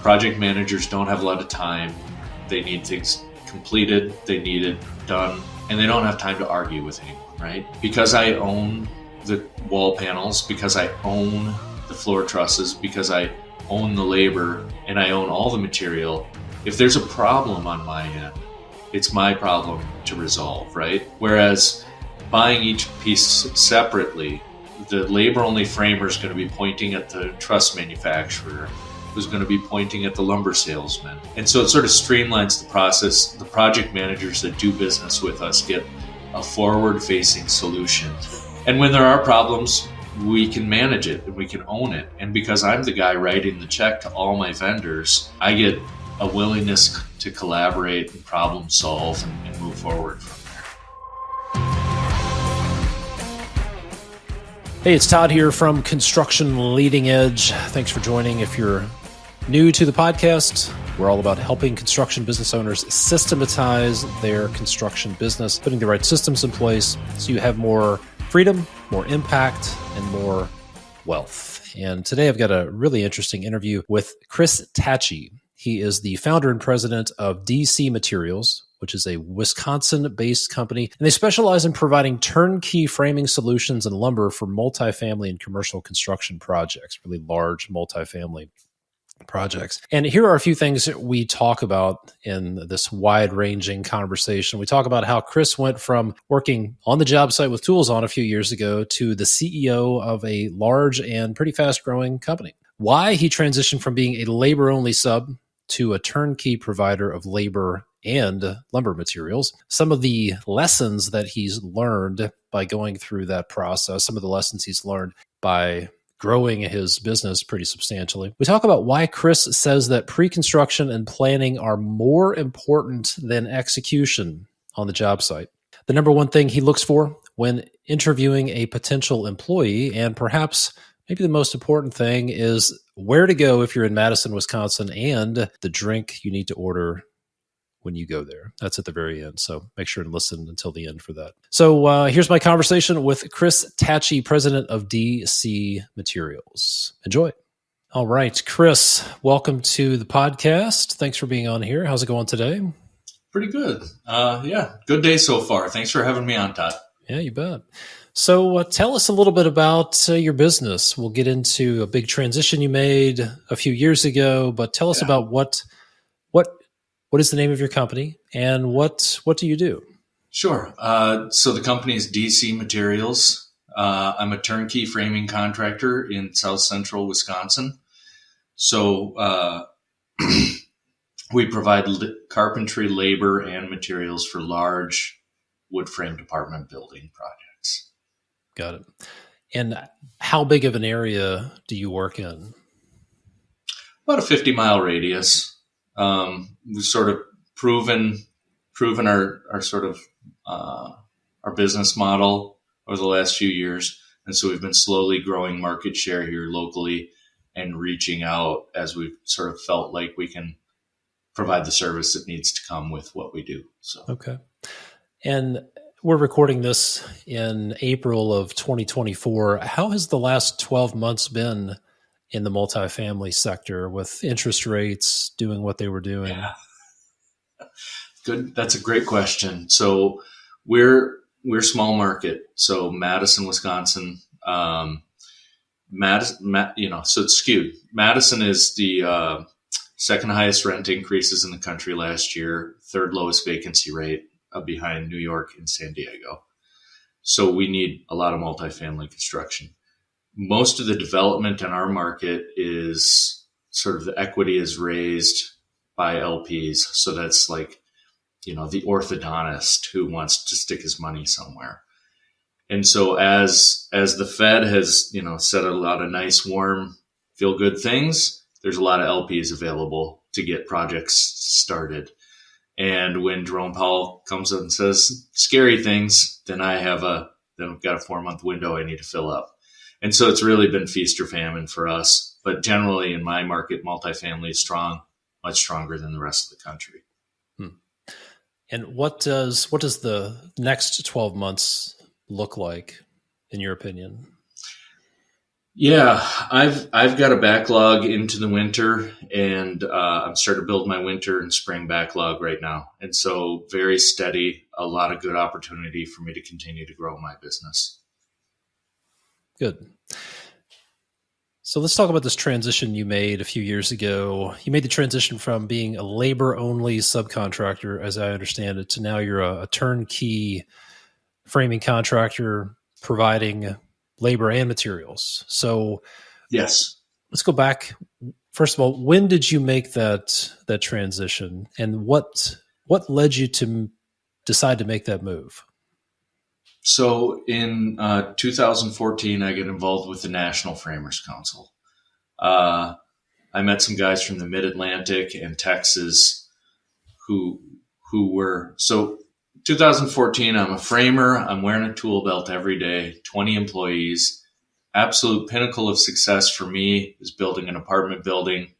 Project managers don't have a lot of time. They need things completed, they need it done, and they don't have time to argue with anyone, right? Because I own the wall panels, because I own the floor trusses, because I own the labor, and I own all the material, if there's a problem on my end, it's my problem to resolve, right? Whereas buying each piece separately, the labor-only framer is going to be pointing at the truss manufacturer, who's going to be pointing at the lumber salesman. And so it sort of streamlines the process. The project managers that do business with us get a forward-facing solution. And when there are problems, we can manage it and we can own it. And because I'm the guy writing the check to all my vendors, I get a willingness to collaborate and problem solve and move forward from there. Hey, it's Todd here from Construction Leading Edge. Thanks for joining. If you're new to the podcast, we're all about helping construction business owners systematize their construction business, putting the right systems in place so you have more freedom, more impact, and more wealth. And today I've got a really interesting interview with Chris Tatge. He is the founder and president of DC Materials, which is a Wisconsin-based company, and they specialize in providing turnkey framing solutions and lumber for multifamily and commercial construction projects, really large multifamily projects. And here are a few things that we talk about in this wide-ranging conversation. We talk about how Chris went from working on the job site with tools on a few years ago to the CEO of a large and pretty fast-growing company. Why he transitioned from being a labor-only sub to a turnkey provider of labor and lumber materials. Some of the lessons that he's learned by going through that process, some of the lessons he's learned by growing his business pretty substantially. We talk about why Chris says that pre-construction and planning are more important than execution on the job site. The number one thing he looks for when interviewing a potential employee, and perhaps maybe the most important thing, is where to go if you're in Madison, Wisconsin, and the drink you need to order when you go there. That's at the very end. So make sure to listen until the end for that. So here's my conversation with Chris Tatge, president of DC Materials. Enjoy. All right, Chris, welcome to the podcast. Thanks for being on here. How's it going today? Pretty good. Good day so far. Thanks for having me on, Todd. Yeah, you bet. So tell us a little bit about your business. We'll get into a big transition you made a few years ago, but tell us about what is the name of your company and what do you do? Sure. So the company is DC Materials. I'm a turnkey framing contractor in South Central Wisconsin. So we provide carpentry, labor, and materials for large wood frame apartment building projects. Got it. And how big of an area do you work in? About a 50-mile radius. We've sort of proven our sort of our business model over the last few years, and so we've been slowly growing market share here locally and reaching out as we've sort of felt like we can provide the service that needs to come with what we do. So okay, and we're recording this in April of 2024. How has the last 12 months been in the multifamily sector with interest rates doing what they were doing? Yeah. Good. That's a great question. So we're small market. So Madison, Wisconsin, so it's skewed. Madison is the second highest rent increases in the country last year, third lowest vacancy rate behind New York and San Diego. So we need a lot of multifamily construction. Most of the development in our market is sort of the equity is raised by LPs. So that's like, the orthodontist who wants to stick his money somewhere. And so as the Fed has, said a lot of nice, warm, feel good things, there's a lot of LPs available to get projects started. And when Jerome Powell comes up and says scary things, then I've got a 4-month window I need to fill up. And so it's really been feast or famine for us. But generally in my market, multifamily is strong, much stronger than the rest of the country. And what does the next 12 months look like, in your opinion? Yeah, I've got a backlog into the winter, and I'm starting to build my winter and spring backlog right now, and so very steady. A lot of good opportunity for me to continue to grow my business. Good. So let's talk about this transition you made a few years ago. You made the transition from being a labor-only subcontractor, as I understand it, to now you're a turnkey framing contractor providing labor and materials. So Yes. let's go back. First of all, when did you make that transition, and what led you to decide to make that move? So in 2014, I get involved with the National Framers Council. Uh, I met some guys from the Mid Atlantic and Texas who were so. 2014, I'm a framer. I'm wearing a tool belt every day. 20 employees. Absolute pinnacle of success for me is building an apartment building,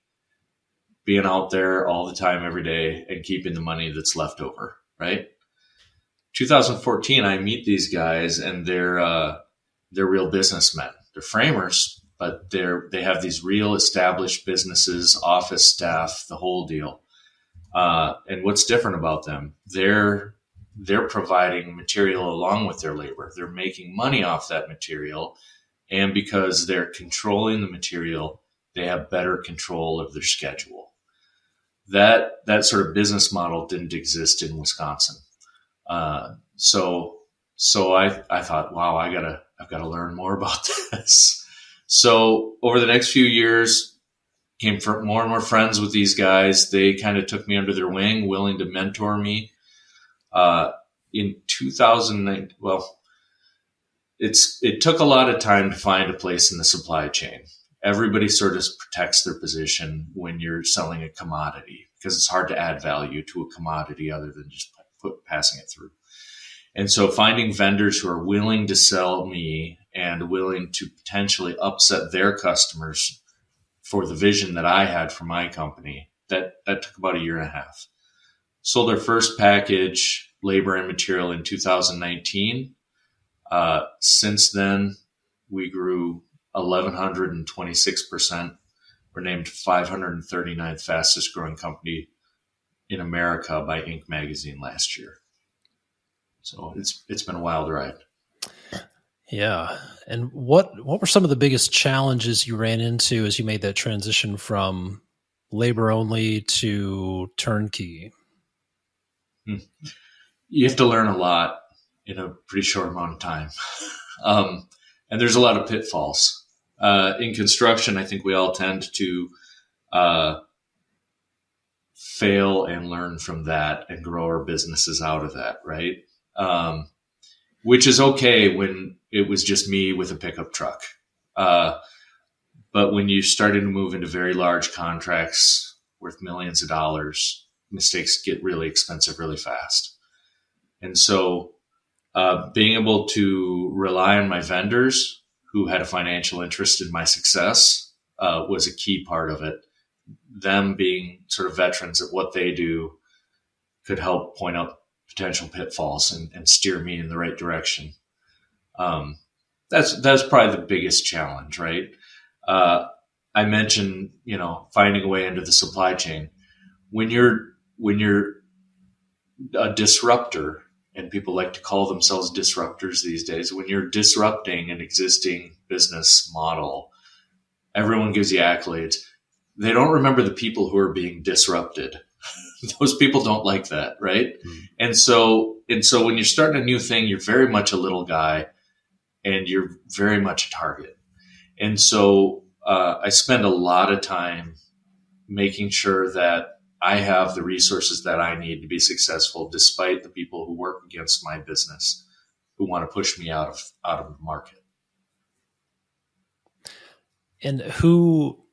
being out there all the time every day, and keeping the money that's left over. Right. 2014, I meet these guys, and they're real businessmen. They're framers, but they have these real established businesses, office staff, the whole deal. And what's different about them? They're providing material along with their labor. They're making money off that material, and because they're controlling the material, they have better control of their schedule. That sort of business model didn't exist in Wisconsin. So I thought, wow, I've got to learn more about this. So over the next few years, came more and more friends with these guys. They kind of took me under their wing, willing to mentor me. In 2009, well, it took a lot of time to find a place in the supply chain. Everybody sort of protects their position when you're selling a commodity because it's hard to add value to a commodity other than just passing it through. And so finding vendors who are willing to sell me and willing to potentially upset their customers for the vision that I had for my company, that took about a year and a half. Sold our first package, labor and material, in 2019. Since then, we grew 1,126%. We're named 539th fastest growing company in America by Inc. magazine last year. So it's been a wild ride. Yeah. And what were some of the biggest challenges you ran into as you made that transition from labor only to turnkey? You have to learn a lot in a pretty short amount of time. And there's a lot of pitfalls. In construction, I think we all tend to fail and learn from that and grow our businesses out of that, right? Which is okay when it was just me with a pickup truck. But when you started to move into very large contracts worth millions of dollars, mistakes get really expensive really fast. And so being able to rely on my vendors who had a financial interest in my success was a key part of it. Them being sort of veterans at what they do could help point out potential pitfalls and steer me in the right direction. That's probably the biggest challenge, right? I mentioned, finding a way into the supply chain. When you're a disruptor, and people like to call themselves disruptors these days, when you're disrupting an existing business model, everyone gives you accolades. They don't remember the people who are being disrupted. Those people don't like that, right? Mm-hmm. And so when you're starting a new thing, you're very much a little guy and you're very much a target. And so I spend a lot of time making sure that I have the resources that I need to be successful, despite the people who work against my business, who want to push me out of the market. And who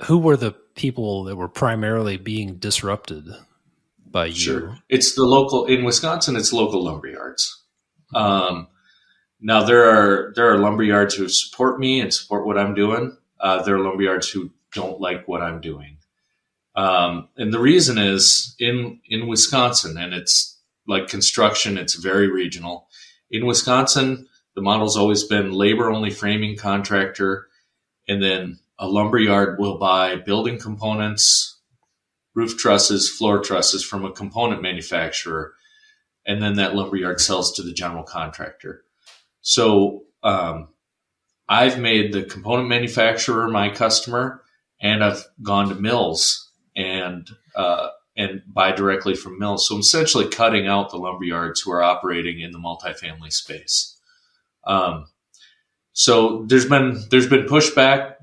were the people that were primarily being disrupted by you? Sure. It's in Wisconsin, it's local lumberyards. Now there are lumberyards who support me and support what I'm doing. There are lumberyards who don't like what I'm doing. And the reason is in Wisconsin, and it's like construction, it's very regional. In Wisconsin, the model's always been labor only framing contractor. And then a lumber yard will buy building components, roof trusses, floor trusses from a component manufacturer. And then that lumber yard sells to the general contractor. So I've made the component manufacturer my customer, and I've gone to mills and buy directly from mills. So I'm essentially cutting out the lumber yards who are operating in the multifamily space. So there's been pushback.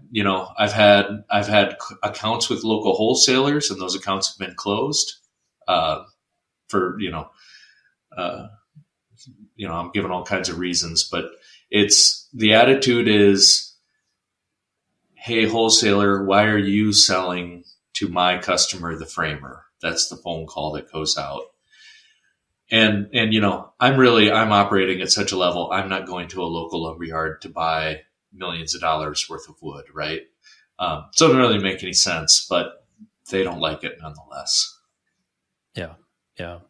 I've had accounts with local wholesalers, and those accounts have been closed for I'm given all kinds of reasons, but the attitude is, hey, wholesaler, why are you selling to my customer, the framer? That's the phone call that goes out. And I'm operating at such a level, I'm not going to a local lumberyard to buy millions of dollars worth of wood, right? So it doesn't really make any sense, but they don't like it nonetheless. Yeah. Yeah.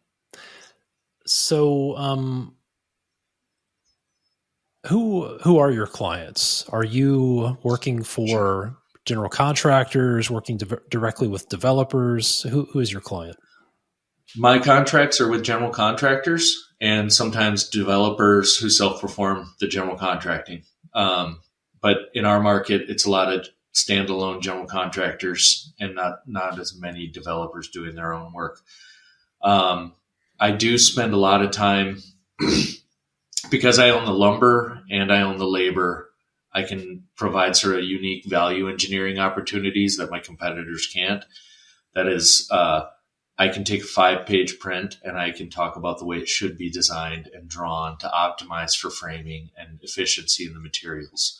So, who are your clients? Are you working for general contractors, working directly with developers? Who is your client? My contracts are with general contractors and sometimes developers who self-perform the general contracting. But in our market, it's a lot of standalone general contractors and not as many developers doing their own work. I do spend a lot of time because I own the lumber and I own the labor. I can provide sort of unique value engineering opportunities that my competitors can't. That is, I can take a 5-page print and I can talk about the way it should be designed and drawn to optimize for framing and efficiency in the materials.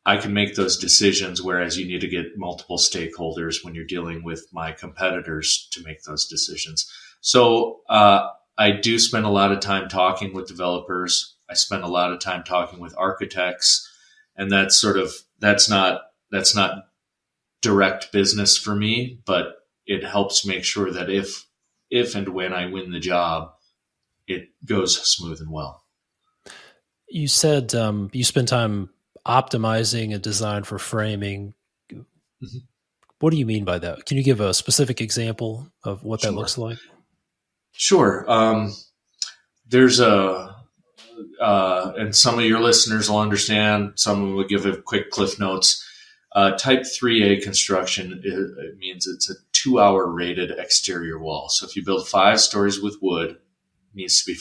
I can make those decisions, whereas you need to get multiple stakeholders when you're dealing with my competitors to make those decisions. So I do spend a lot of time talking with developers. I spend a lot of time talking with architects, and that's not direct business for me, but it helps make sure that if and when I win the job, it goes smooth and well. You said you spend time optimizing a design for framing. Mm-hmm. What do you mean by that? Can you give a specific example of what that looks like? Sure. There's and some of your listeners will understand, some will give a quick cliff notes. Type 3A construction, it means it's a 2-hour rated exterior wall. So if you build 5 stories with wood, it needs to be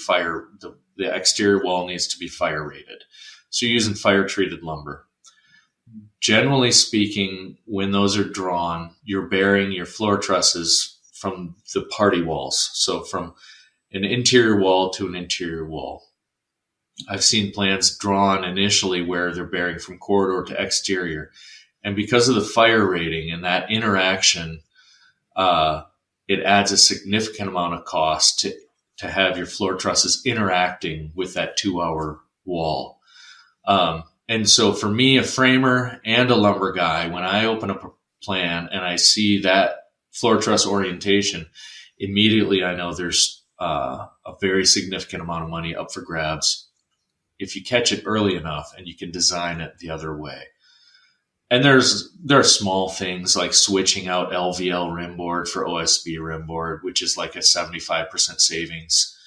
the exterior wall needs to be fire rated. So you're using fire treated lumber. Generally speaking, when those are drawn, you're bearing your floor trusses from the party walls. So from an interior wall to an interior wall. I've seen plans drawn initially where they're bearing from corridor to exterior. And because of the fire rating and that interaction, it adds a significant amount of cost to have your floor trusses interacting with that 2-hour wall. And so for me, a framer and a lumber guy, when I open up a plan and I see that floor truss orientation, immediately I know there's a very significant amount of money up for grabs if you catch it early enough and you can design it the other way. And there are small things like switching out LVL rim board for OSB rim board, which is like a 75% savings.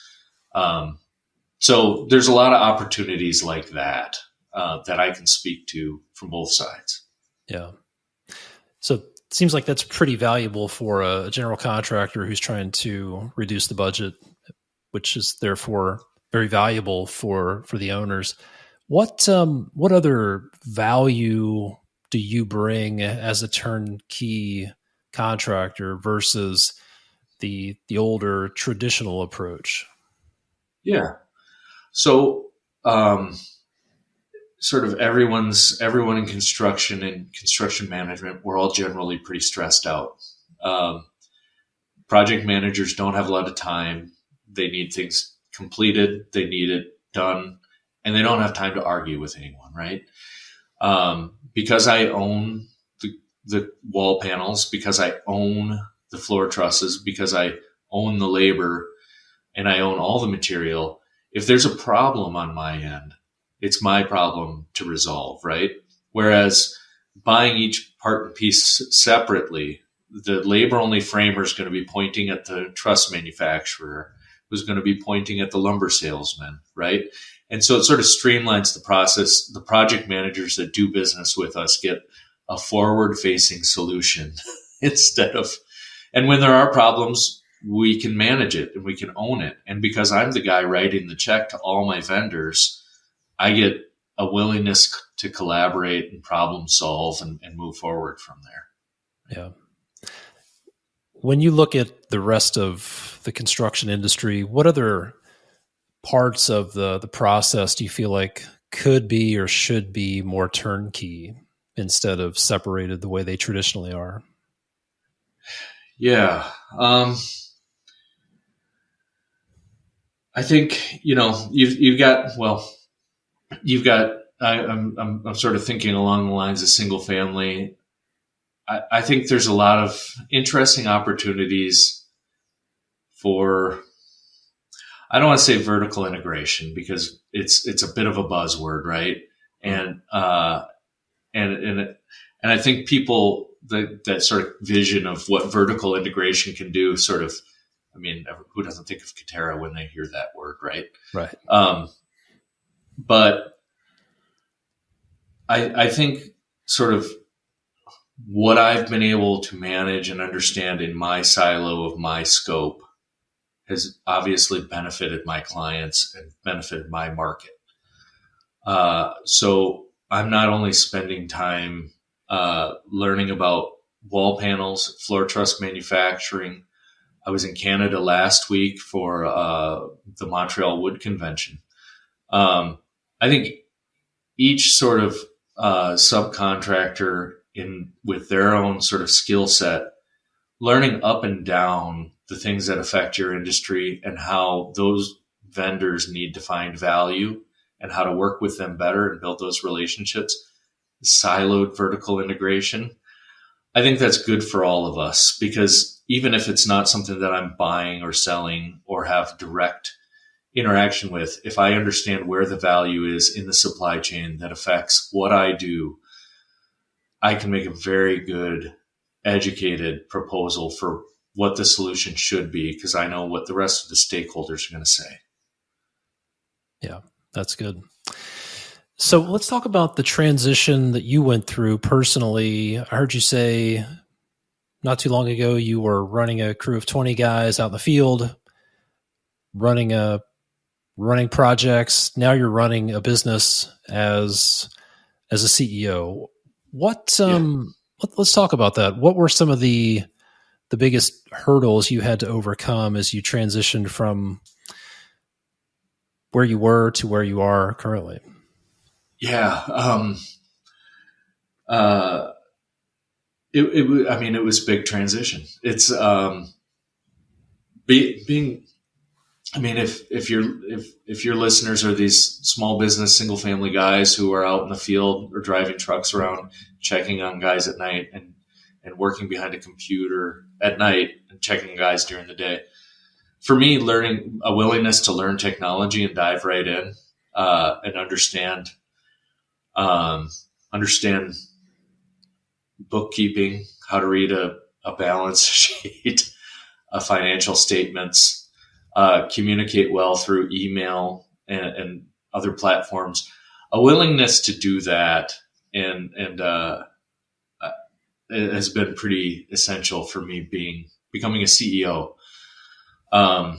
So there's a lot of opportunities like that that I can speak to from both sides. Yeah. So it seems like that's pretty valuable for a general contractor who's trying to reduce the budget, which is therefore very valuable for the owners. What other value do you bring as a turnkey contractor versus the older traditional approach? Yeah. So, sort of everyone in construction and construction management, we're all generally pretty stressed out. Project managers don't have a lot of time. They need things completed. They need it done, and they don't have time to argue with anyone, right? Because I own the wall panels, because I own the floor trusses, because I own the labor, and I own all the material, if there's a problem on my end, it's my problem to resolve, right? Whereas buying each part and piece separately, the labor-only framer is going to be pointing at the truss manufacturer, who's going to be pointing at the lumber salesman, right? And so it sort of streamlines the process. The project managers that do business with us get a forward-facing solution instead of, and when there are problems, we can manage it and we can own it. And because I'm the guy writing the check to all my vendors, I get a willingness to collaborate and problem solve and move forward from there. Yeah. When you look at the rest of the construction industry, what other parts of the process do you feel like could be or should be more turnkey instead of separated the way they traditionally are? Yeah. I think, you've got, I'm sort of thinking along the lines of single family. I think there's a lot of interesting opportunities for, I don't want to say vertical integration because it's a bit of a buzzword, right? And I think people, that sort of vision of what vertical integration can do sort of, who doesn't think of Katera when they hear that word, right? Right. But I think sort of what I've been able to manage and understand in my silo of my scope has obviously benefited my clients and benefited my market. So I'm not only spending time learning about wall panels, floor truss manufacturing. I was in Canada last week for the Montreal Wood Convention. I think each sort of subcontractor with their own sort of skill set, learning up and down the things that affect your industry and how those vendors need to find value and how to work with them better and build those relationships, siloed vertical integration. I think that's good for all of us because even if it's not something that I'm buying or selling or have direct interaction with, if I understand where the value is in the supply chain that affects what I do, I can make a very good, educated proposal for what the solution should be because I know what the rest of the stakeholders are going to say. Yeah, that's good. So let's talk about the transition that you went through personally. I heard you say not too long ago you were running a crew of 20 guys out in the field, running projects. Now you're running a business as a CEO. Let's talk about that. What were some of the biggest hurdles you had to overcome as you transitioned from where you were to where you are currently? Yeah. It was a big transition. It's being. If your listeners are these small business, single family guys who are out in the field or driving trucks around, checking on guys at night and working behind a computer at night and checking guys during the day. For me, learning a willingness to learn technology and dive right in and understand bookkeeping, how to read a balance sheet, financial statements, communicate well through email and other platforms. A willingness to do that and it has been pretty essential for me becoming a CEO. I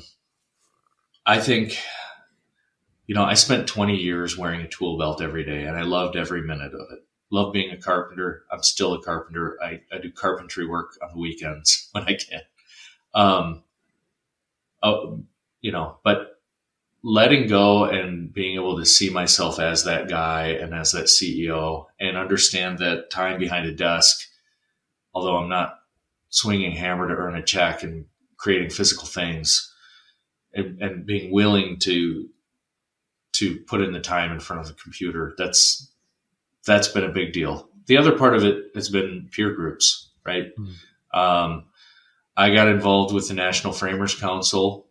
think, I spent 20 years wearing a tool belt every day and I loved every minute of it. Love being a carpenter. I'm still a carpenter. I do carpentry work on the weekends when I can. But letting go and being able to see myself as that guy and as that CEO and understand that time behind a desk, although I'm not swinging a hammer to earn a check and creating physical things and being willing to put in the time in front of the computer, that's been a big deal. The other part of it has been peer groups, right? Mm. I got involved with the National Framers Council.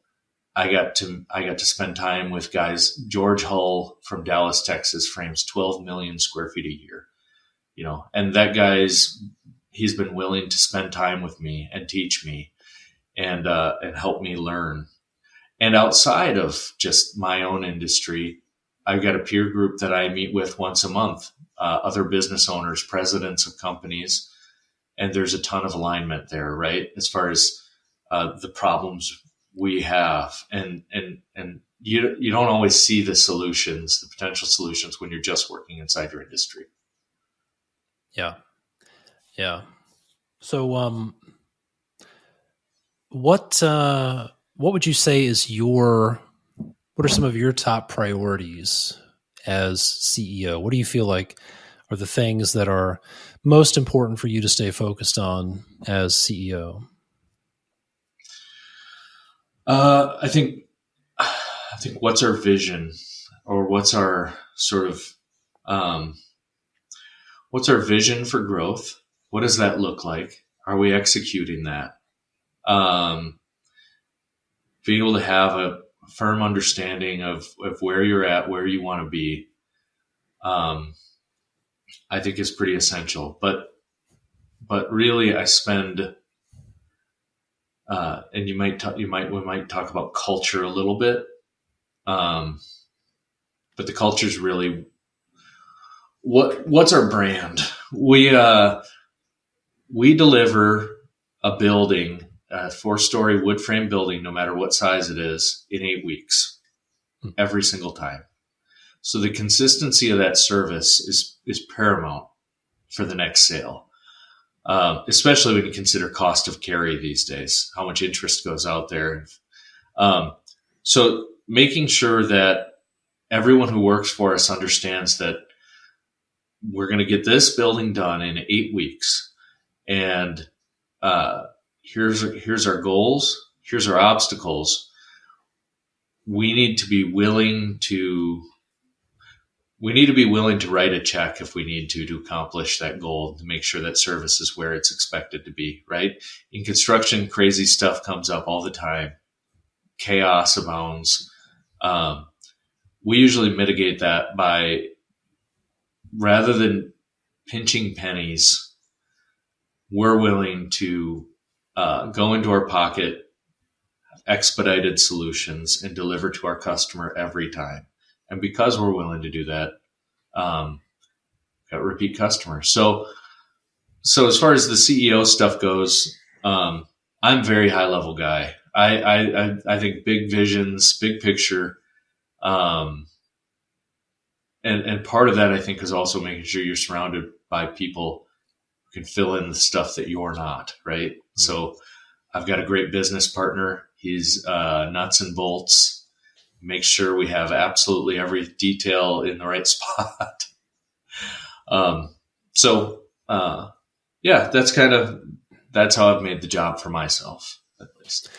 I got to spend time with guys. George Hull from Dallas, Texas frames 12 million square feet a year. and he's been willing to spend time with me and teach me and help me learn. And outside of just my own industry, I've got a peer group that I meet with once a month, other business owners, presidents of companies, and there's a ton of alignment there, right? As far as the problems we have, and you don't always see the solutions, the potential solutions, when you're just working inside your industry. Yeah. So, what would you say is what are some of your top priorities as CEO? What do you feel like are the things that are most important for you to stay focused on as CEO? I think what's our vision, or what's our sort of what's our vision for growth? What does that look like? Are we executing that? Being able to have a firm understanding of where you're at, where you want to be, I think is pretty essential. But really, I spend, and we might talk about culture a little bit, but the culture is really what's our brand. We deliver a building, a 4-story wood frame building, no matter what size it is, in 8 weeks, every single time. So the consistency of that service is paramount for the next sale, especially when you consider cost of carry these days, how much interest goes out there. So making sure that everyone who works for us understands that we're going to get this building done in 8 weeks, and here's our goals, here's our obstacles. We need to be willing to write a check if we need to accomplish that goal, to make sure that service is where it's expected to be, right? In construction, crazy stuff comes up all the time. Chaos abounds. We usually mitigate that by, rather than pinching pennies, we're willing to go into our pocket, expedited solutions, and deliver to our customer every time. And because we're willing to do that, got repeat customers. So as far as the CEO stuff goes, I'm a very high level guy. I think big visions, big picture. And part of that, I think, is also making sure you're surrounded by people who can fill in the stuff that you're not, right? Mm-hmm. So I've got a great business partner. He's nuts and bolts, make sure we have absolutely every detail in the right spot. That's how I've made the job for myself, at least.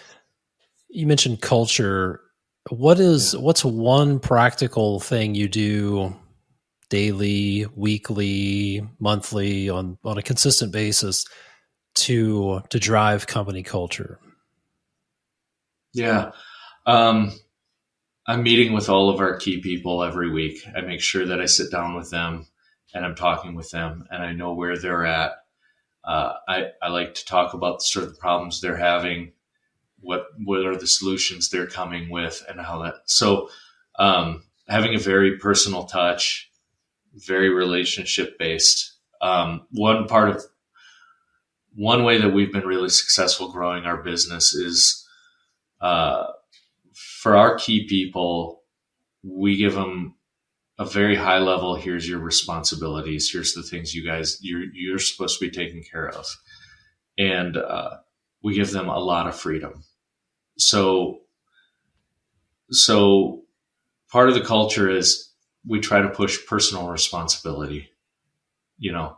You mentioned culture. What's one practical thing you do daily, weekly, monthly, on a consistent basis to drive company culture? Yeah. I'm meeting with all of our key people every week. I make sure that I sit down with them and I'm talking with them and I know where they're at. I like to talk about sort of the problems they're having, what are the solutions they're coming with, and how that. So having a very personal touch, very relationship based. One way that we've been really successful growing our business is for our key people, we give them a very high level. Here's your responsibilities. Here's the things you're supposed to be taking care of. And we give them a lot of freedom. So part of the culture is we try to push personal responsibility. You know,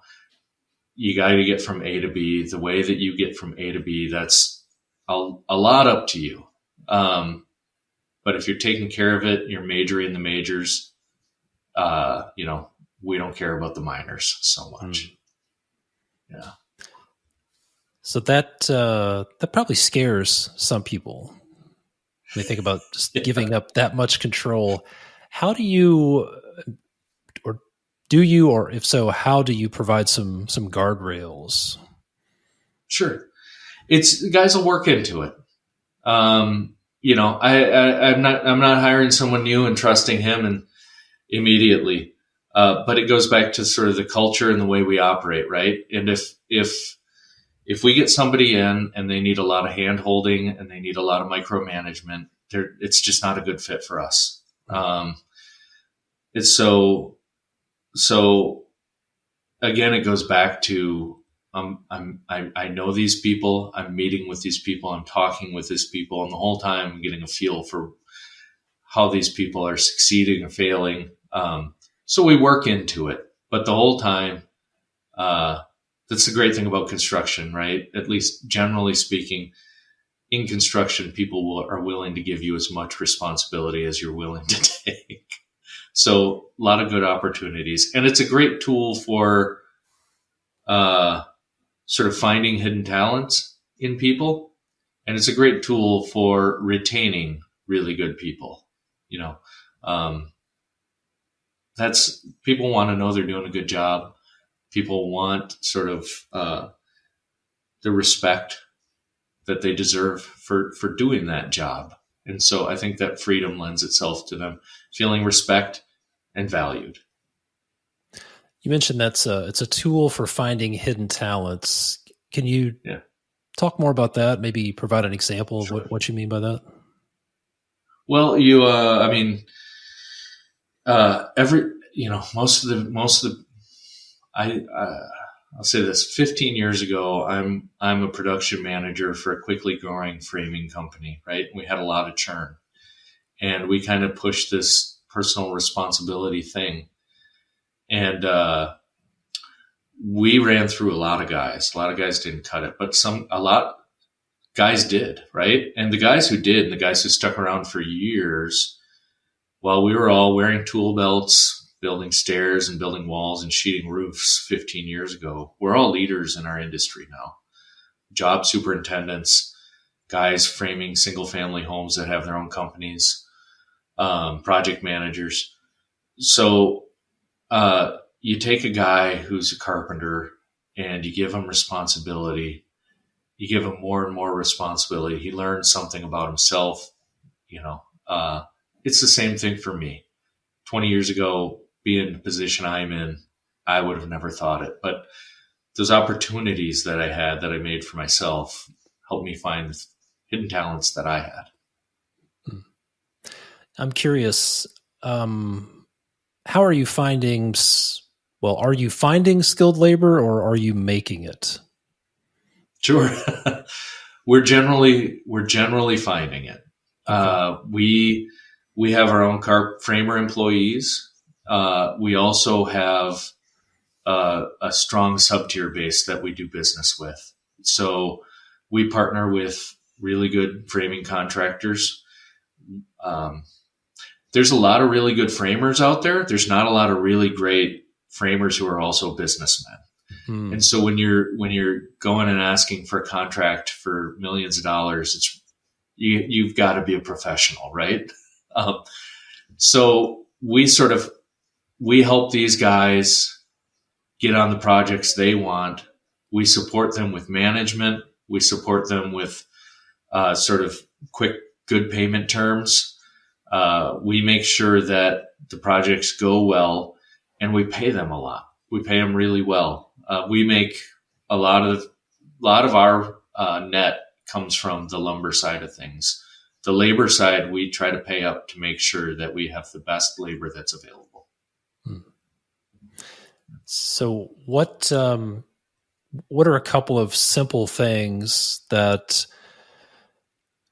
you got to get from A to B. The way that you get from A to B, that's a lot up to you. But if you're taking care of it, you're majoring the majors, we don't care about the minors so much. Yeah. So that probably scares some people. They think about just giving up that much control. How do you, or Do you, or if so, how do you provide some guardrails? Sure. It's guys will work into it. I'm not hiring someone new and trusting him and immediately. But it goes back to sort of the culture and the way we operate, right? And if we get somebody in and they need a lot of hand holding and they need a lot of micromanagement, it's just not a good fit for us. It's so again, it goes back to, I know these people, I'm meeting with these people, I'm talking with these people, and the whole time I'm getting a feel for how these people are succeeding or failing. So we work into it, but the whole time, that's the great thing about construction, right? At least generally speaking, in construction, people are willing to give you as much responsibility as you're willing to take. So a lot of good opportunities, and it's a great tool for sort of finding hidden talents in people, and it's a great tool for retaining really good people. That's people want to know they're doing a good job. People want sort of the respect that they deserve for doing that job. And so I think that freedom lends itself to them feeling respect and valued. You mentioned it's a tool for finding hidden talents. Can you talk more about that? Maybe provide an example of what you mean by that? Well, I'll say this, 15 years ago, I'm a production manager for a quickly growing framing company, right? We had a lot of churn, and we kind of pushed this personal responsibility thing. And we ran through a lot of guys. A lot of guys didn't cut it, but a lot guys did, right? And the guys who did, and the guys who stuck around for years, while we were all wearing tool belts, building stairs and building walls and sheeting roofs 15 years ago, we're all leaders in our industry now. Job superintendents, guys framing single family homes that have their own companies, project managers. So you take a guy who's a carpenter and you give him responsibility. You give him more and more responsibility. He learns something about himself. It's the same thing for me. 20 years ago, being in the position I'm in, I would have never thought it. But those opportunities that I had, that I made for myself, helped me find hidden talents that I had. I'm curious, how are you finding, are you finding skilled labor, or are you making it? Sure. We're generally finding it. Okay. We have our own framer employees. We also have a strong sub-tier base that we do business with. So we partner with really good framing contractors. There's a lot of really good framers out there. There's not a lot of really great framers who are also businessmen. Mm-hmm. And so when you're going and asking for a contract for millions of dollars, you've got to be a professional, right? So we help these guys get on the projects they want. We support them with management. We support them with sort of quick, good payment terms. We make sure that the projects go well, and we pay them a lot. We pay them really well. We make a lot of our net comes from the lumber side of things. The labor side, we try to pay up to make sure that we have the best labor that's available. So what are a couple of simple things that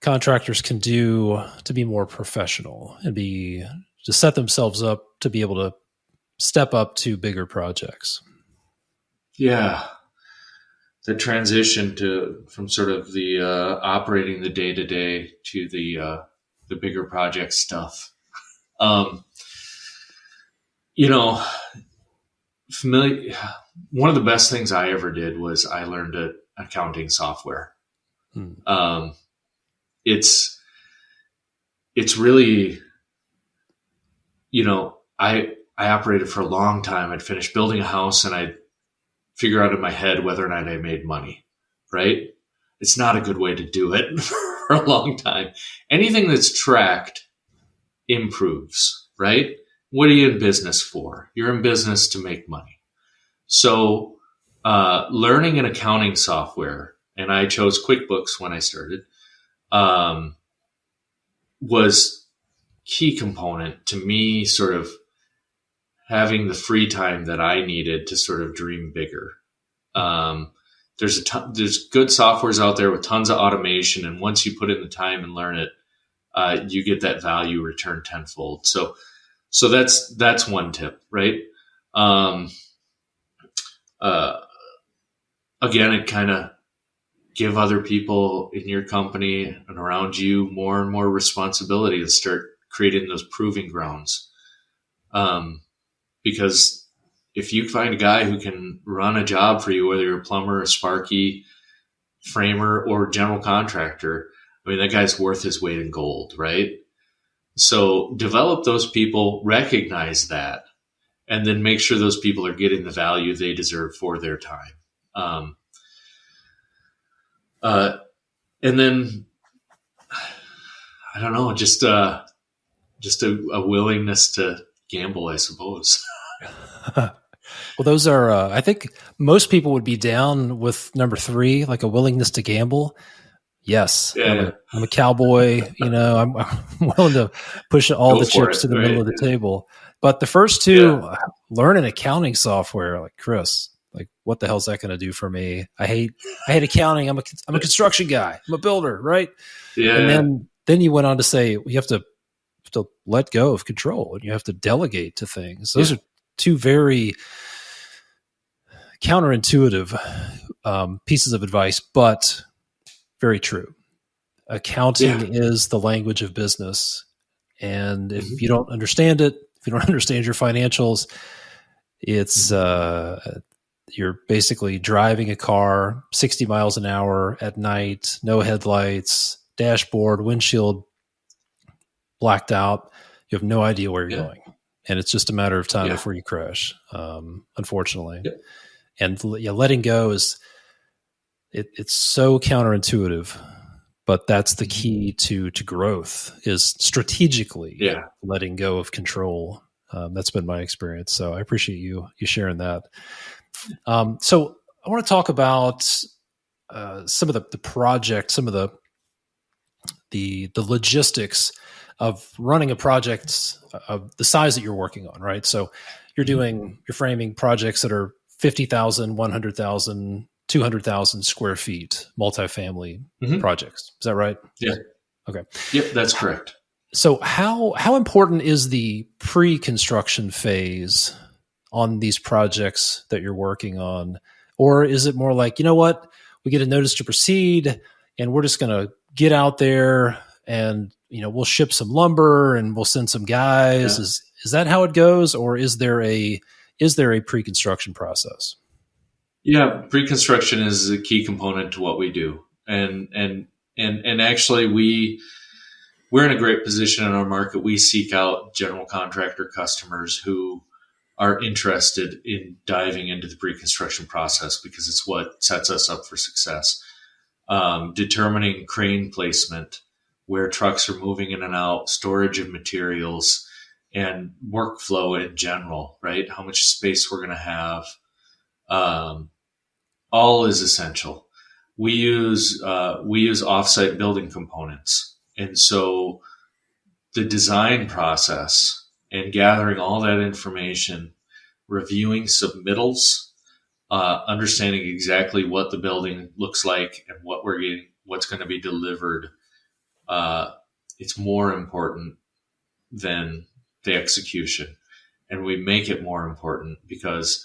contractors can do to be more professional and to set themselves up to be able to step up to bigger projects? Yeah. The transition from sort of the operating the day-to-day to the bigger project stuff. One of the best things I ever did was I learned accounting software. It's really, I operated for a long time. I'd finish building a house and I'd figure out in my head whether or not I made money, right? It's not a good way to do it for a long time. Anything that's tracked improves, right? What are you in business for? You're in business to make money. So learning an accounting software, and I chose QuickBooks when I started, was key component to me sort of having the free time that I needed to sort of dream bigger. There's good softwares out there with tons of automation, and once you put in the time and learn it, you get that value return tenfold. So that's one tip, right? Again, it kind of give other people in your company and around you more and more responsibility and start creating those proving grounds. Because if you find a guy who can run a job for you, whether you're a plumber, a sparky, framer, or general contractor, I mean, that guy's worth his weight in gold, right? So develop those people, recognize that, and then make sure those people are getting the value they deserve for their time. And then, I don't know, just a willingness to gamble, I suppose. Well, those are, I think most people would be down with number 3, like a willingness to gamble. Yes. Yeah. I'm a cowboy, I'm willing to push all the chips to the middle of the table. But the first two, learn an accounting software, like Chris, like what the hell is that going to do for me? I hate accounting. I'm a construction guy. I'm a builder, right? Yeah. And then you went on to say you have to let go of control and you have to delegate to things. Those are two very counterintuitive pieces of advice, but very true. Accounting is the language of business. And if you don't understand it, if you don't understand your financials, it's you're basically driving a car 60 miles an hour at night, no headlights, dashboard, windshield blacked out. You have no idea where you're going. And it's just a matter of time before you crash, unfortunately. Yeah. And letting go is, it's so counterintuitive, but that's the key to growth, is strategically letting go of control. That's been my experience. So I appreciate you sharing that. So I want to talk about some of the project, some of the logistics of running a project of the size that you're working on, right? So you're framing projects that are 50,000, 100,000, 200,000 square feet, multifamily projects. Is that right? Yeah. Okay. Yep, that's correct. So how important is the pre-construction phase on these projects that you're working on? Or is it more like, you know what, we get a notice to proceed and we're just going to get out there and, we'll ship some lumber and we'll send some guys. Yeah. Is that how it goes? Or is there a pre-construction process? Yeah. Pre-construction is a key component to what we do. And actually we're in a great position in our market. We seek out general contractor customers who are interested in diving into the pre-construction process because it's what sets us up for success. Determining crane placement, where trucks are moving in and out, storage of materials, and workflow in general, right? How much space we're going to have. All is essential. We use offsite building components. And so the design process and gathering all that information, reviewing submittals, understanding exactly what the building looks like and what's going to be delivered. It's more important than the execution. And we make it more important because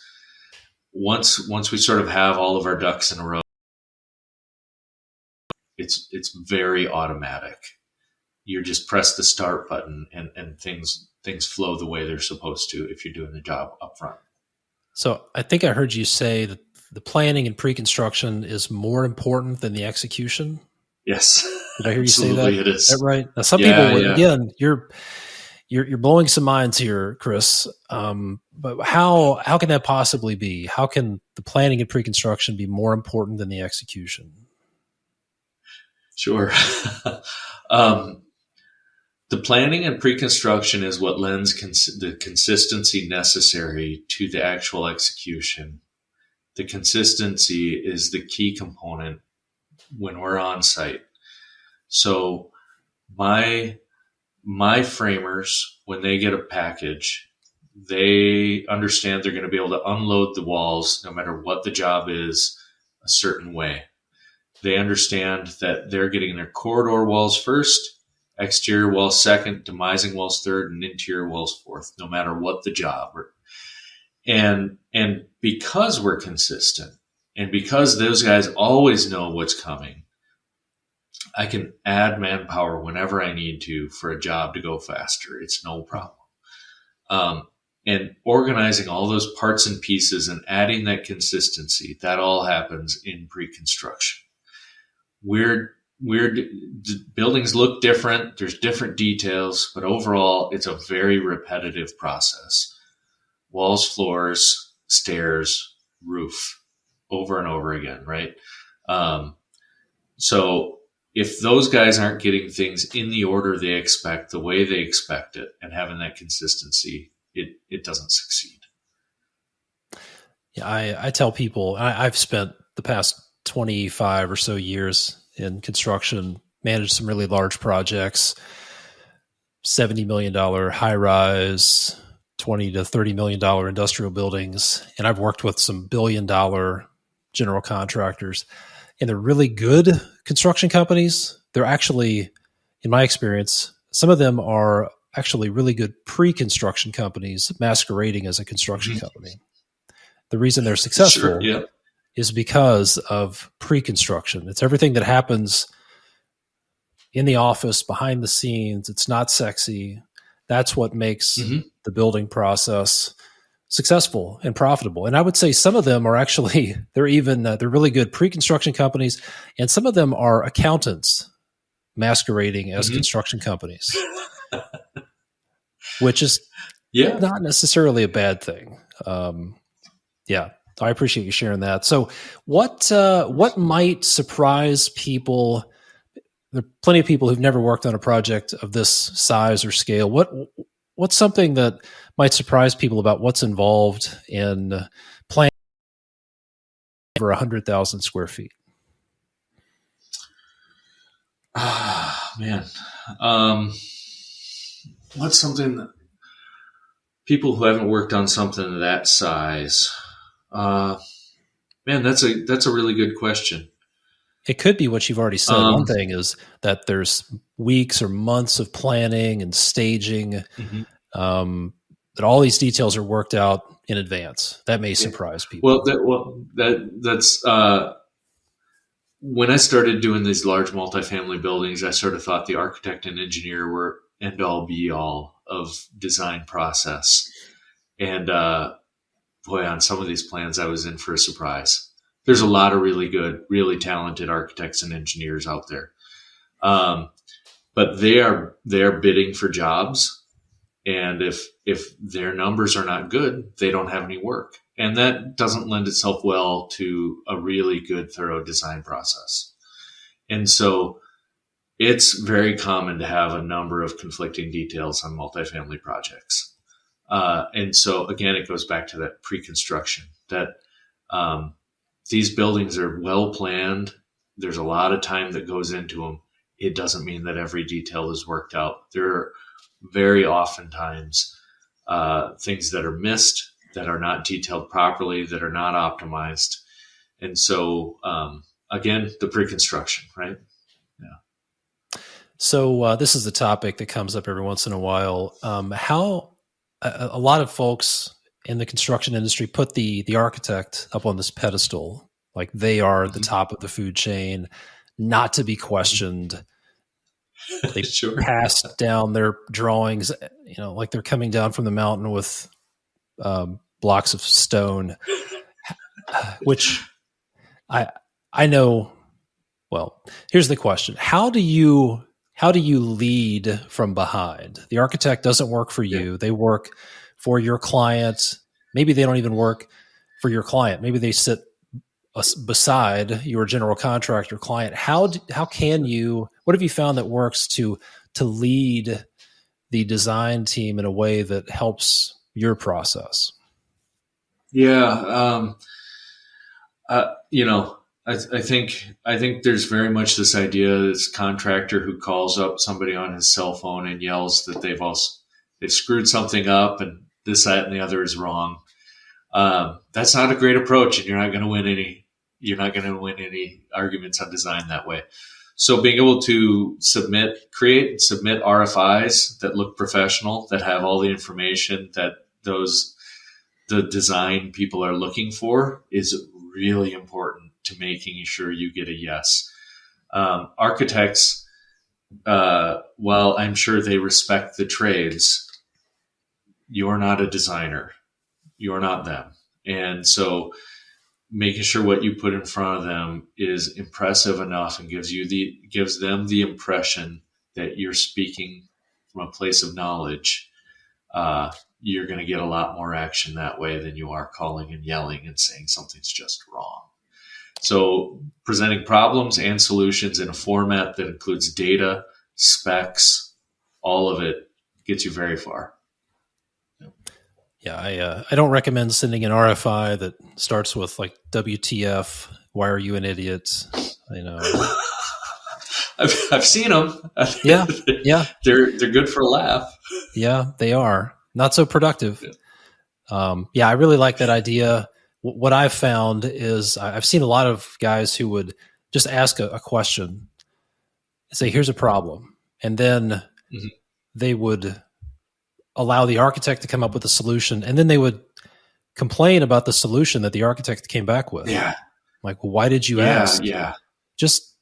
once we sort of have all of our ducks in a row, it's very automatic. You just press the start button and things flow the way they're supposed to if you're doing the job up front. So I think I heard you say that the planning and pre-construction is more important than the execution. Yes. Did I hear you say that? It is. Is that right? Now, some people, again, You're blowing some minds here, Chris. But how can that possibly be? How can the planning and pre-construction be more important than the execution? Sure. The planning and pre-construction is what lends the consistency necessary to the actual execution. The consistency is the key component when we're on site. So my framers, when they get a package, they understand they're going to be able to unload the walls no matter what the job is a certain way. They understand that they're getting their corridor walls first, exterior walls second, demising walls third, and interior walls fourth, no matter what the job. And because we're consistent, and because those guys always know what's coming, I can add manpower whenever I need to for a job to go faster. It's no problem. And organizing all those parts and pieces and adding that consistency, that all happens in pre-construction. Buildings look different. There's different details, but overall, it's a very repetitive process. Walls, floors, stairs, roof, over and over again, right? So if those guys aren't getting things in the order they expect, the way they expect it, and having that consistency, it doesn't succeed. Yeah, I tell people, I've spent the past 25 or so years in construction, managed some really large projects, $70 million high rise, $20 to $30 million industrial buildings. And I've worked with some $1 billion general contractors, and they're really good construction companies. They're actually, in my experience, some of them are actually really good pre-construction companies masquerading as a construction company. The reason they're successful is because of pre-construction. It's everything that happens in the office, behind the scenes. It's not sexy. That's what makes the building process successful and profitable. And I would say some of them are actually, they're really good pre-construction companies, and some of them are accountants masquerading as construction companies, which is not necessarily a bad thing. I appreciate you sharing that. So what might surprise people? There are plenty of people who've never worked on a project of this size or scale. What's something that might surprise people about what's involved in planning over 100,000 square feet? Man. What's something that people who haven't worked on something of that size? Man, that's a really good question. It could be what you've already said. One thing is that there's weeks or months of planning and staging, that all these details are worked out in advance. That may surprise people. That's when I started doing these large multifamily buildings, I sort of thought the architect and engineer were end all be all of design process. And boy, on some of these plans, I was in for a surprise. There's a lot of really good, really talented architects and engineers out there. But they are bidding for jobs. And if their numbers are not good, they don't have any work. And that doesn't lend itself well to a really good, thorough design process. And so it's very common to have a number of conflicting details on multifamily projects. And so again, it goes back to that pre-construction, that these buildings are well planned. There's a lot of time that goes into them. It doesn't mean that every detail is worked out. There are very oftentimes things that are missed, that are not detailed properly, that are not optimized. And so, again, the pre-construction, right? Yeah. So this is a topic that comes up every once in a while. How a lot of folks in the construction industry put the architect up on this pedestal, like they are at the top of the food chain, not to be questioned. They pass down their drawings, like they're coming down from the mountain with blocks of stone, which I know. Well, here's the question: How do you how do you lead from behind? The architect doesn't work for you. They work for your client. Maybe they don't even work for your client. Maybe they sit beside your general contractor client. How can you, what have you found that works to lead the design team in a way that helps your process? Yeah. I think there's very much this idea, this contractor who calls up somebody on his cell phone and yells that they've screwed something up and this, that, and the other is wrong. That's not a great approach, and you're not going to win any arguments on design that way. So being able to create and submit RFIs that look professional, that have all the information that the design people are looking for, is really important to making sure you get a yes. Architects, while I'm sure they respect the trades, you're not a designer. You're not them. And so making sure what you put in front of them is impressive enough and gives them the impression that you're speaking from a place of knowledge, you're going to get a lot more action that way than you are calling and yelling and saying something's just wrong. So presenting problems and solutions in a format that includes data, specs, all of it gets you very far. Yeah, I don't recommend sending an RFI that starts with like WTF, why are you an idiot? I've seen them. Yeah. They're good for a laugh. Yeah, they are. Not so productive. Yeah. I really like that idea. What I've found is I've seen a lot of guys who would just ask a question and say, here's a problem. And then they would allow the architect to come up with a solution. And then they would complain about the solution that the architect came back with. Yeah. Like, well, why did you ask? Yeah. Just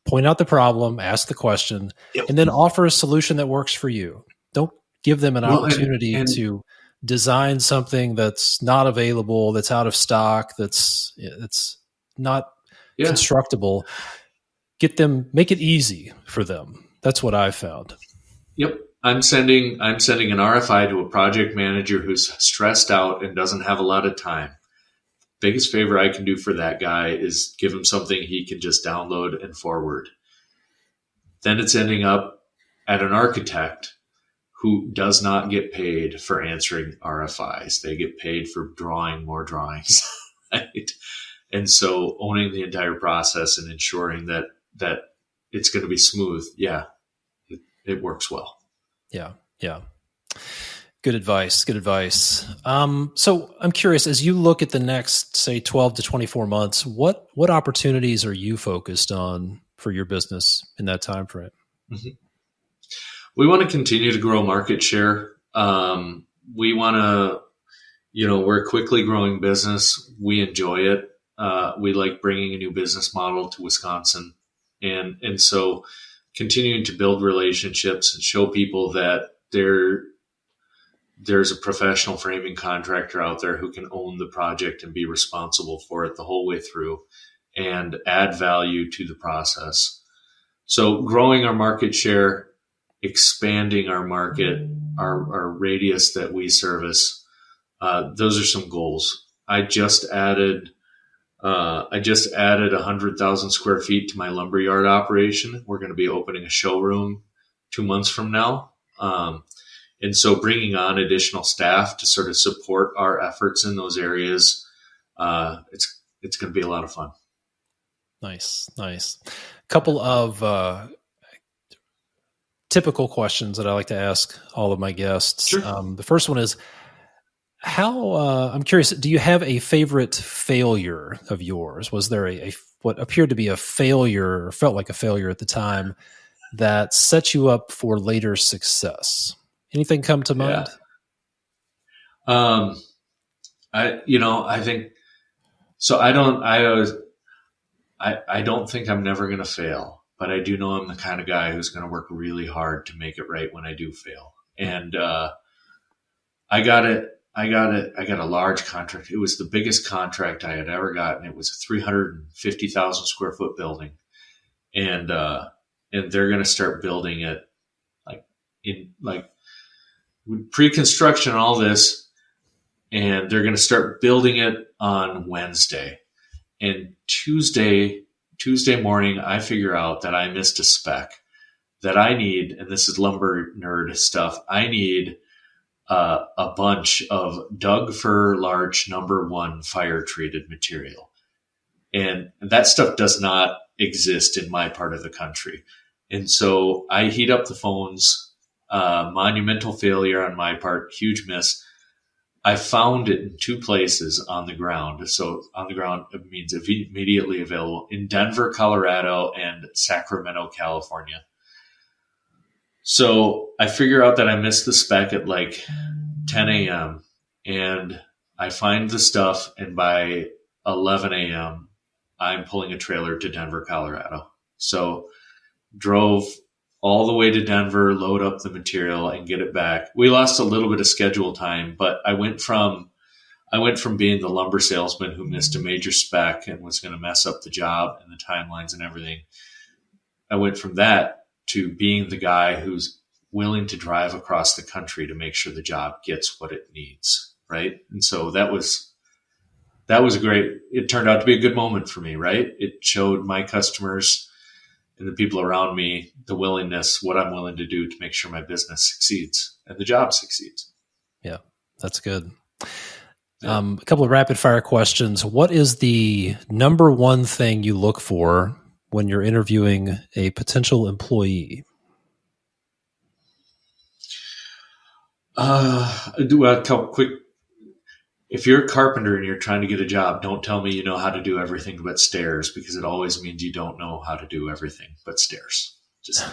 point out the problem, ask the question, and then offer a solution that works for you. Don't give them an opportunity to design something that's not available, that's out of stock, that's not constructible. Make it easy for them. That's what I've found. Yep. I'm sending an RFI to a project manager who's stressed out and doesn't have a lot of time. Biggest favor I can do for that guy is give him something he can just download and forward. Then it's ending up at an architect who does not get paid for answering RFIs. They get paid for drawing more drawings. Right? And so owning the entire process and ensuring that it's going to be smooth. Yeah, it works well. Yeah. Good advice. So I'm curious, as you look at the next, say, 12 to 24 months, what opportunities are you focused on for your business in that time frame? Mm-hmm. We want to continue to grow market share. We want to, we're a quickly growing business. We enjoy it. We like bringing a new business model to Wisconsin. And so continuing to build relationships and show people that there's a professional framing contractor out there who can own the project and be responsible for it the whole way through and add value to the process. So growing our market share, expanding our market, our radius that we service, those are some goals. I just added 100,000 square feet to my lumberyard operation. We're going to be opening a showroom 2 months from now. And so bringing on additional staff to sort of support our efforts in those areas, it's going to be a lot of fun. Nice. Couple of typical questions that I like to ask all of my guests. Sure. The first one is, I'm curious, do you have a favorite failure of yours? Was there what appeared to be a failure or felt like a failure at the time that set you up for later success? Anything come to mind? Yeah. I think so. I don't think I'm never going to fail, but I do know I'm the kind of guy who's going to work really hard to make it right when I do fail. And I got a large contract. It was the biggest contract I had ever gotten. It was a 350,000 square foot building. And and they're going to start building it like pre-construction and all this, and they're going to start building it on Wednesday. And Tuesday morning, I figure out that I missed a spec that I need, and this is lumber nerd stuff. I need a bunch of Doug fir larch #1 fire treated material. And that stuff does not exist in my part of the country. And so I heat up the phones, monumental failure on my part, huge miss. I found it in 2 places on the ground. So on the ground, it means immediately available in Denver, Colorado, and Sacramento, California. So I figure out that I missed the spec at like 10 a.m. and I find the stuff, and by 11 a.m., I'm pulling a trailer to Denver, Colorado. So drove all the way to Denver, load up the material, and get it back. We lost a little bit of schedule time, but I went from being the lumber salesman who missed a major spec and was going to mess up the job and the timelines and everything. I went from that to being the guy who's willing to drive across the country to make sure the job gets what it needs, right? And so that was great. It turned out to be a good moment for me, right? It showed my customers and the people around me the willingness, what I'm willing to do to make sure my business succeeds and the job succeeds. Yeah, that's good. Yeah. A couple of rapid fire questions. What is the #1 thing you look for when you're interviewing a potential employee? Do a couple quick. If you're a carpenter and you're trying to get a job, don't tell me you know how to do everything but stairs, because it always means you don't know how to do everything but stairs. Just,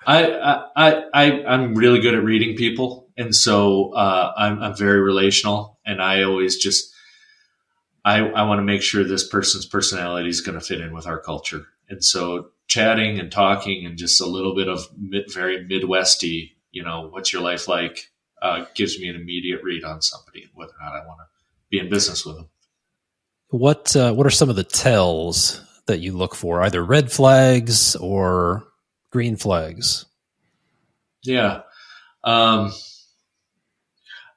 I'm really good at reading people, and so I'm very relational, and I always just I want to make sure this person's personality is going to fit in with our culture, and so chatting and talking and just a little bit of very Midwesty, what's your life like? Gives me an immediate read on somebody and whether or not I want to be in business with them. What are some of the tells that you look for, either red flags or green flags? Yeah. I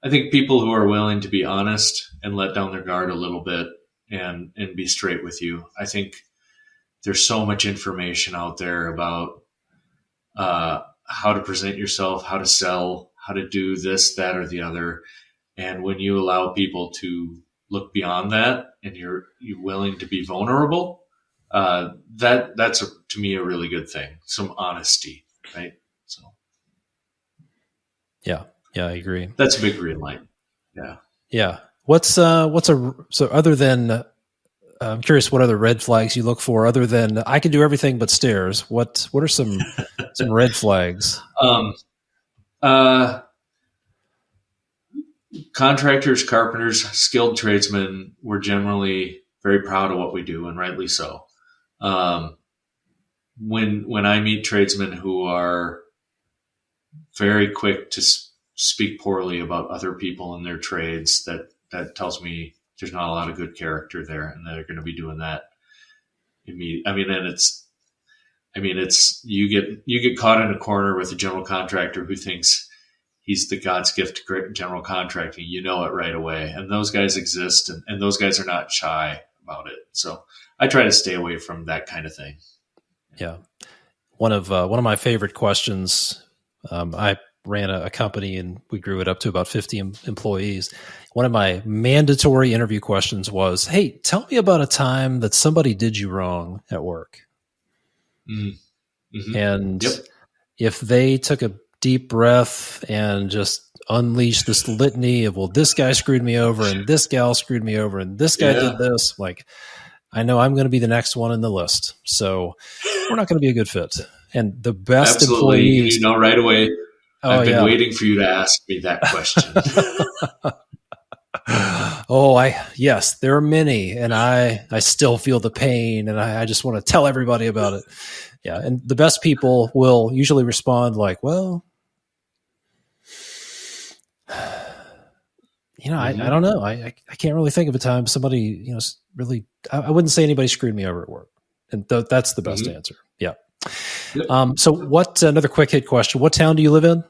think people who are willing to be honest and let down their guard a little bit and be straight with you. I think there's so much information out there about how to present yourself, how to sell, how to do this, that, or the other. And when you allow people to look beyond that and you're willing to be vulnerable, that's to me a really good thing. Some honesty, right? So, yeah, I agree. That's a big green light. Yeah. So other than, I'm curious what other red flags you look for other than I can do everything but stairs. What are some red flags? Contractors, carpenters, skilled tradesmen, we're generally very proud of what we do, and rightly so. When I meet tradesmen who are very quick to speak poorly about other people in their trades, that tells me there's not a lot of good character there, and they're going to be doing that. It's you get caught in a corner with a general contractor who thinks he's the God's gift to great general contracting. You know it right away, and those guys exist, and those guys are not shy about it. So I try to stay away from that kind of thing. Yeah, one of my favorite questions. I ran a company and we grew it up to about 50 employees. One of my mandatory interview questions was, "Hey, tell me about a time that somebody did you wrong at work." Mm-hmm. And if they took a deep breath and just unleashed this litany of, well, this guy screwed me over and this gal screwed me over and this guy did this, like, I know I'm going to be the next one in the list. So we're not going to be a good fit. And the best employees, right away. I've been waiting for you to ask me that question. Yes, there are many, and I still feel the pain, and I just want to tell everybody about it. Yeah, and the best people will usually respond like, well, I don't know. I can't really think of a time somebody, really, I wouldn't say anybody screwed me over at work. And that's the best answer. Yeah. Yep. So another quick hit question. What town do you live in?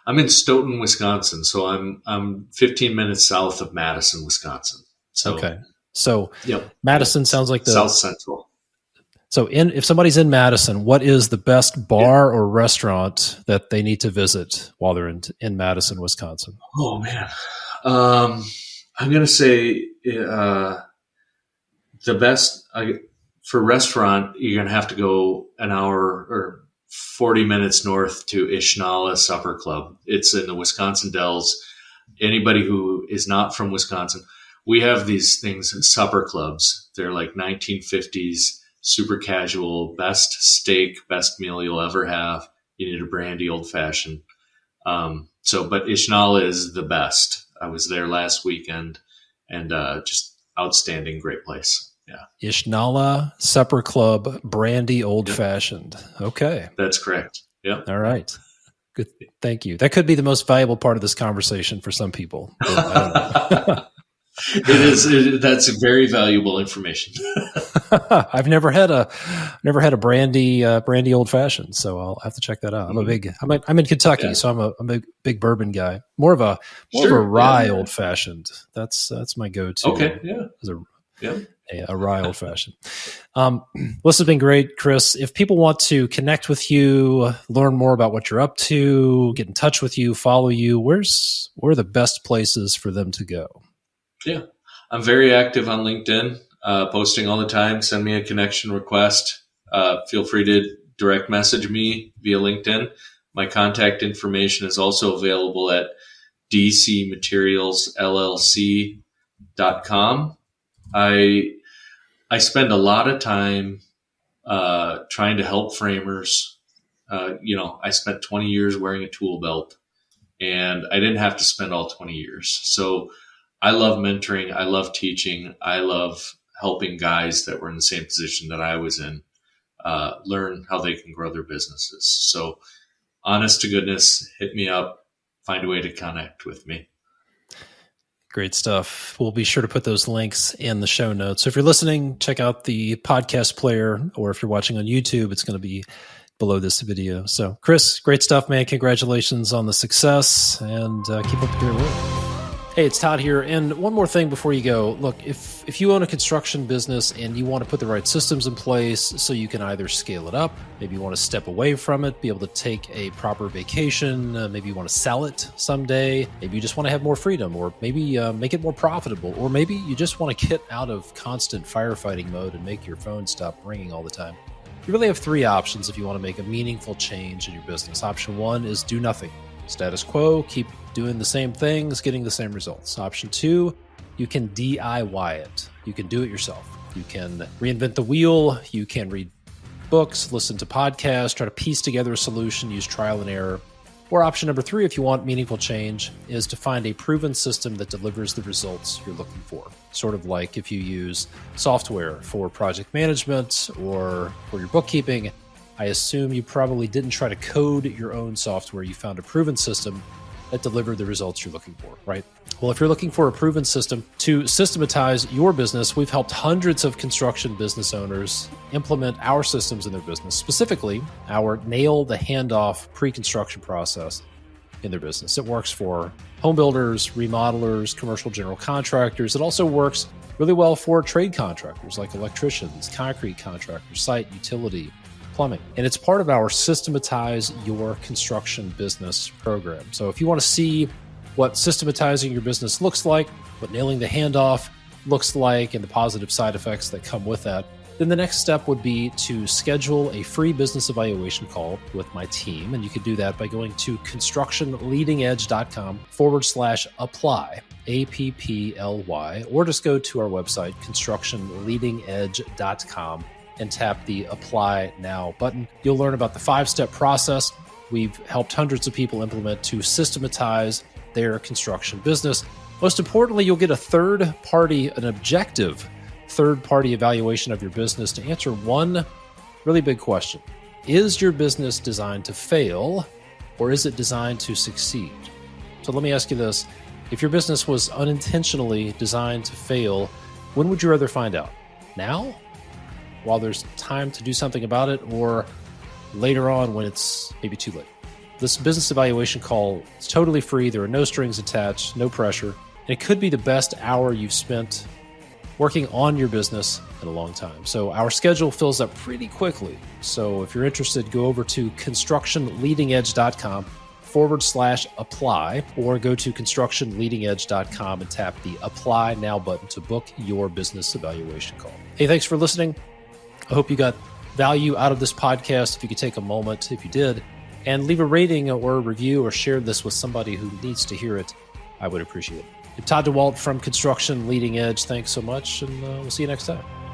I'm in Stoughton, Wisconsin. So I'm 15 minutes south of Madison, Wisconsin. So, okay. So yep. Madison sounds like the South Central. So if somebody's in Madison, what is the best bar or restaurant that they need to visit while they're in Madison, Wisconsin? Oh, man. I'm going to say the best for restaurant, you're going to have to go an hour or 40 minutes north to Ishnala Supper Club. It's in the Wisconsin Dells. Anybody who is not from Wisconsin, we have these things, supper clubs. They're like 1950s, super casual, best steak, best meal you'll ever have. You need a brandy old fashioned. But Ishnala is the best. I was there last weekend and just outstanding, great place. Yeah. Ishnala Supper Club, brandy old fashioned. Okay. That's correct. Yep. All right. Good. Thank you. That could be the most valuable part of this conversation for some people. I don't know. It is. That's very valuable information. I've never had a brandy old fashioned, so I'll have to check that out. I'm in Kentucky, so I'm a big bourbon guy. More of a rye old fashioned. That's my go-to. Okay. Yeah. A rye old fashioned. This has been great, Chris. If people want to connect with you, learn more about what you're up to, get in touch with you, follow you, where are the best places for them to go? Yeah, I'm very active on LinkedIn, posting all the time. Send me a connection request. Feel free to direct message me via LinkedIn. My contact information is also available at dcmaterialsllc.com. I spend a lot of time trying to help framers. I spent 20 years wearing a tool belt, and I didn't have to spend all 20 years. So I love mentoring. I love teaching. I love helping guys that were in the same position that I was in learn how they can grow their businesses. So honest to goodness, hit me up, find a way to connect with me. Great stuff. We'll be sure to put those links in the show notes. So if you're listening, check out the podcast player, or if you're watching on YouTube, it's going to be below this video. So Chris, great stuff, man. Congratulations on the success, and keep up the great work. Hey, it's Todd here. And one more thing before you go. Look, if you own a construction business and you want to put the right systems in place so you can either scale it up, maybe you want to step away from it, be able to take a proper vacation, maybe you want to sell it someday, maybe you just want to have more freedom, or maybe make it more profitable, or maybe you just want to get out of constant firefighting mode and make your phone stop ringing all the time. You really have three options if you want to make a meaningful change in your business. Option one is do nothing. Status quo, keep doing the same things, getting the same results. Option two, you can DIY it. You can do it yourself. You can reinvent the wheel. You can read books, listen to podcasts, try to piece together a solution, use trial and error. Or option number three, if you want meaningful change, is to find a proven system that delivers the results you're looking for. Sort of like if you use software for project management or for your bookkeeping, I assume you probably didn't try to code your own software. You found a proven system that delivered the results you're looking for, right? Well, if you're looking for a proven system to systematize your business, we've helped hundreds of construction business owners implement our systems in their business, specifically our nail the handoff pre-construction process in their business. It works for home builders, remodelers, commercial general contractors. It also works really well for trade contractors like electricians, concrete contractors, site, utility, plumbing. And it's part of our Systematize Your Construction Business program. So if you want to see what systematizing your business looks like, what nailing the handoff looks like, and the positive side effects that come with that, then the next step would be to schedule a free business evaluation call with my team. And you can do that by going to constructionleadingedge.com/apply, APPLY, or just go to our website, constructionleadingedge.com, and tap the Apply Now button. You'll learn about the 5-step process we've helped hundreds of people implement to systematize their construction business. Most importantly, you'll get an objective third-party evaluation of your business to answer one really big question. Is your business designed to fail, or is it designed to succeed? So let me ask you this. If your business was unintentionally designed to fail, when would you rather find out? Now while there's time to do something about it, or later on when it's maybe too late. This business evaluation call is totally free. There are no strings attached, no pressure. And it could be the best hour you've spent working on your business in a long time. So our schedule fills up pretty quickly. So if you're interested, go over to constructionleadingedge.com/apply, or go to constructionleadingedge.com and tap the Apply Now button to book your business evaluation call. Hey, thanks for listening. I hope you got value out of this podcast. If you could take a moment, if you did, and leave a rating or a review or share this with somebody who needs to hear it, I would appreciate it. I'm Todd Dawalt from Construction Leading Edge. Thanks so much, and we'll see you next time.